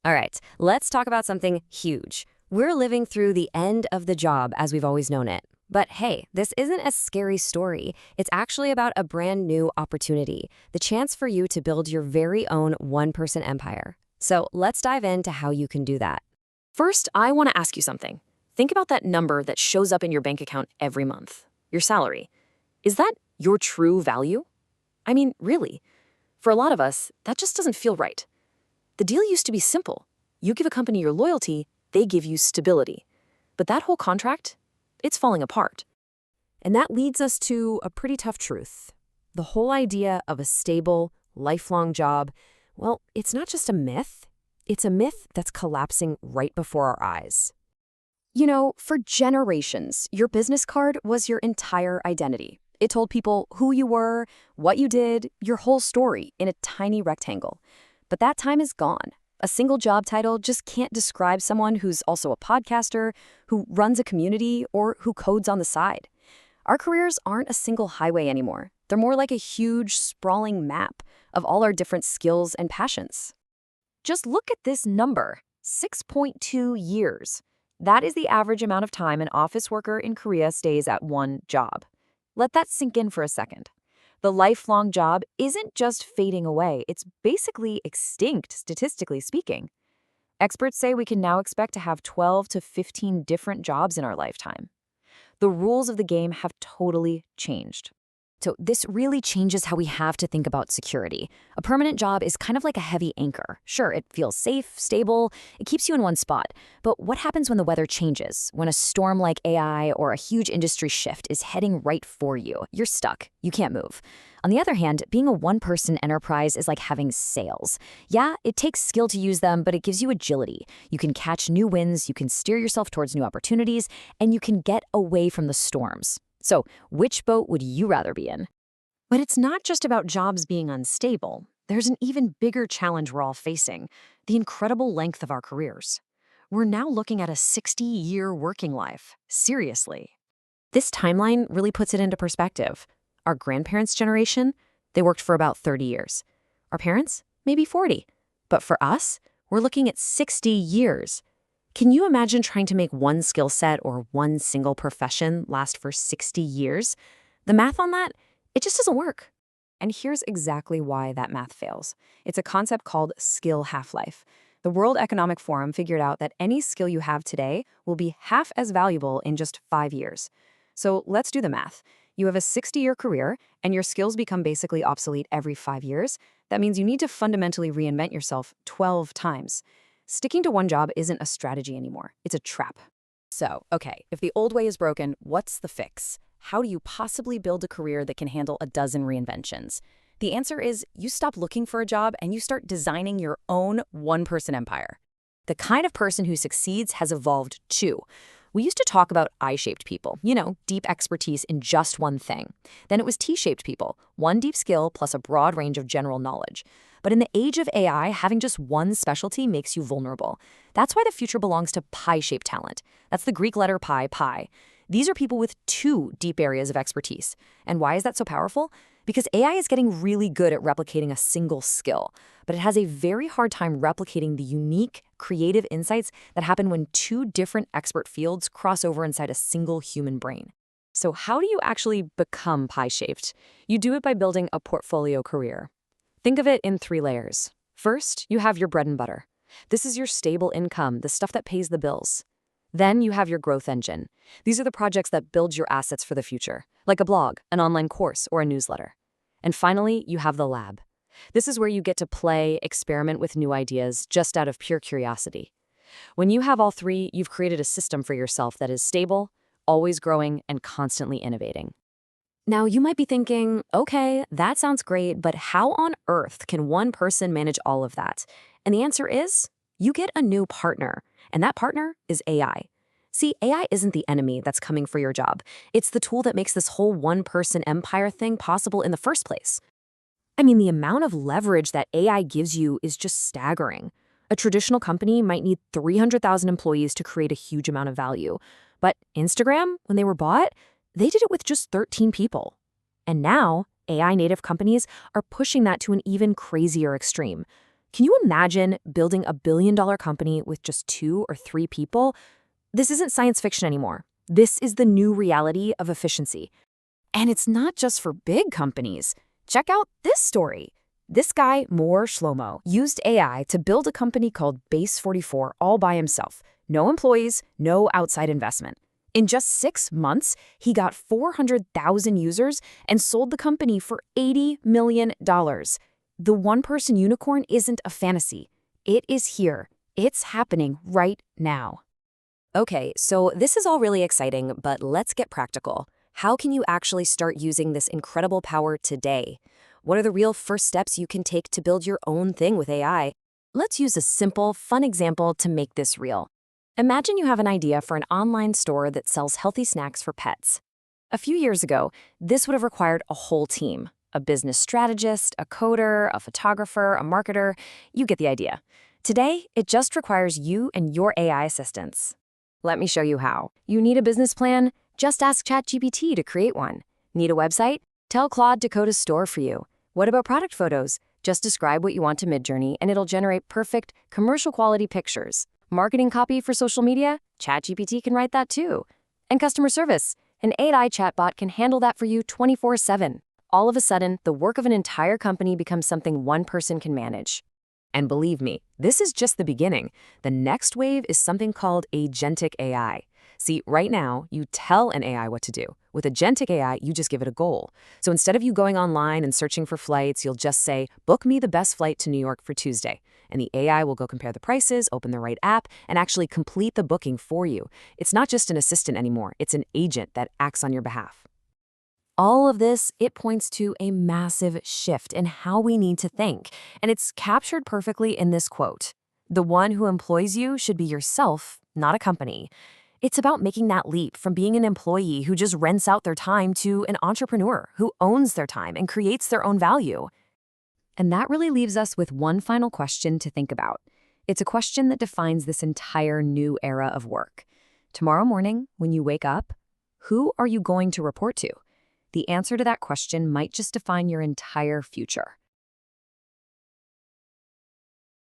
All right, let's talk about something huge. We're living through the end of the job as we've always known it. But hey, this isn't a scary story. It's actually about a brand new opportunity, the chance for you to build your very own one-person empire. So let's dive into how you can do that. First, I want to ask you something. Think about that number that shows up in your bank account every month, your salary. Is that your true value? I mean, really. For a lot of us, that just doesn't feel right. The deal used to be simple. You give a company your loyalty, they give you stability. But that whole contract, it's falling apart. And that leads us to a pretty tough truth. The whole idea of a stable, lifelong job, well, it's not just a myth. It's a myth that's collapsing right before our eyes. You know, for generations, your business card was your entire identity. It told people who you were, what you did, your whole story in a tiny rectangle. But that time is gone. A single job title just can't describe someone who's also a podcaster, who runs a community, or who codes on the side. Our careers aren't a single highway anymore. They're more like a huge, sprawling map of all our different skills and passions. Just look at this number, 6.2 years. That is the average amount of time an office worker in Korea stays at one job. Let that sink in for a second. The lifelong job isn't just fading away, it's basically extinct, statistically speaking. Experts say we can now expect to have 12 to 15 different jobs in our lifetime. The rules of the game have totally changed. So this really changes how we have to think about security. A permanent job is kind of like a heavy anchor. Sure, it feels safe, stable, it keeps you in one spot. But what happens when the weather changes? When a storm like AI or a huge industry shift is heading right for you? You're stuck. You can't move. On the other hand, being a one-person enterprise is like having sails. Yeah, it takes skill to use them, but it gives you agility. You can catch new winds, you can steer yourself towards new opportunities, and you can get away from the storms. So, which boat would you rather be in? But it's not just about jobs being unstable. There's an even bigger challenge we're all facing, the incredible length of our careers. We're now looking at a 60-year working life. Seriously. This timeline really puts it into perspective. Our grandparents' generation, they worked for about 30 years. Our parents, maybe 40. But for us, we're looking at 60 years. Can you imagine trying to make one skill set or one single profession last for 60 years? The math on that, it just doesn't work. And here's exactly why that math fails. It's a concept called skill half-life. The World Economic Forum figured out that any skill you have today will be half as valuable in just 5 years. So let's do the math. You have a 60-year career, and your skills become basically obsolete every 5 years. That means you need to fundamentally reinvent yourself 12 times. Sticking to one job isn't a strategy anymore. It's a trap. So, okay, if the old way is broken, what's the fix? How do you possibly build a career that can handle a dozen reinventions? The answer is you stop looking for a job and you start designing your own one-person empire. The kind of person who succeeds has evolved too. We used to talk about I-shaped people, deep expertise in just one thing. Then it was T-shaped people, one deep skill plus a broad range of general knowledge. But in the age of AI, having just one specialty makes you vulnerable. That's why the future belongs to pie-shaped talent. That's the Greek letter pi. These are people with 2 deep areas of expertise. And why is that so powerful? Because AI is getting really good at replicating a single skill, but it has a very hard time replicating the unique, creative insights that happen when 2 different expert fields cross over inside a single human brain. So how do you actually become pie-shaped? You do it by building a portfolio career. Think of it in 3 layers. First, you have your bread and butter. This is your stable income, the stuff that pays the bills. Then you have your growth engine. These are the projects that build your assets for the future, like a blog, an online course, or a newsletter. And finally, you have the lab. This is where you get to play, experiment with new ideas just out of pure curiosity. When you have all 3, you've created a system for yourself that is stable, always growing, and constantly innovating. Now, you might be thinking, okay, that sounds great, but how on earth can one person manage all of that? And the answer is, you get a new partner, and that partner is AI. See, AI isn't the enemy that's coming for your job. It's the tool that makes this whole one-person empire thing possible in the first place. I mean, the amount of leverage that AI gives you is just staggering. A traditional company might need 300,000 employees to create a huge amount of value. But Instagram, when they were bought, they did it with just 13 people. And now, AI-native companies are pushing that to an even crazier extreme. Can you imagine building a billion-dollar company with just 2 or 3 people? This isn't science fiction anymore. This is the new reality of efficiency. And it's not just for big companies. Check out this story. This guy, Moore Shlomo, used AI to build a company called Base 44 all by himself. No employees, no outside investment. In just 6 months, he got 400,000 users and sold the company for $80 million. The one-person unicorn isn't a fantasy. It is here. It's happening right now. Okay, so this is all really exciting, but let's get practical. How can you actually start using this incredible power today? What are the real first steps you can take to build your own thing with AI? Let's use a simple, fun example to make this real. Imagine you have an idea for an online store that sells healthy snacks for pets. A few years ago, this would have required a whole team. A business strategist, a coder, a photographer, a marketer. You get the idea. Today, it just requires you and your AI assistants. Let me show you how. You need a business plan? Just ask ChatGPT to create one. Need a website? Tell Claude to code a store for you. What about product photos? Just describe what you want to Midjourney and it'll generate perfect, commercial-quality pictures. Marketing copy for social media? ChatGPT can write that too. And customer service? An AI chatbot can handle that for you 24/7. All of a sudden, the work of an entire company becomes something one person can manage. And believe me, this is just the beginning. The next wave is something called agentic AI. See, right now, you tell an AI what to do. With agentic AI, you just give it a goal. So instead of you going online and searching for flights, you'll just say, book me the best flight to New York for Tuesday. And the AI will go compare the prices, open the right app, and actually complete the booking for you. It's not just an assistant anymore. It's an agent that acts on your behalf. All of this, it points to a massive shift in how we need to think, and it's captured perfectly in this quote. The one who employs you should be yourself, not a company. It's about making that leap from being an employee who just rents out their time to an entrepreneur who owns their time and creates their own value. And that really leaves us with one final question to think about. It's a question that defines this entire new era of work. Tomorrow morning, when you wake up, who are you going to report to? The answer to that question might just define your entire future.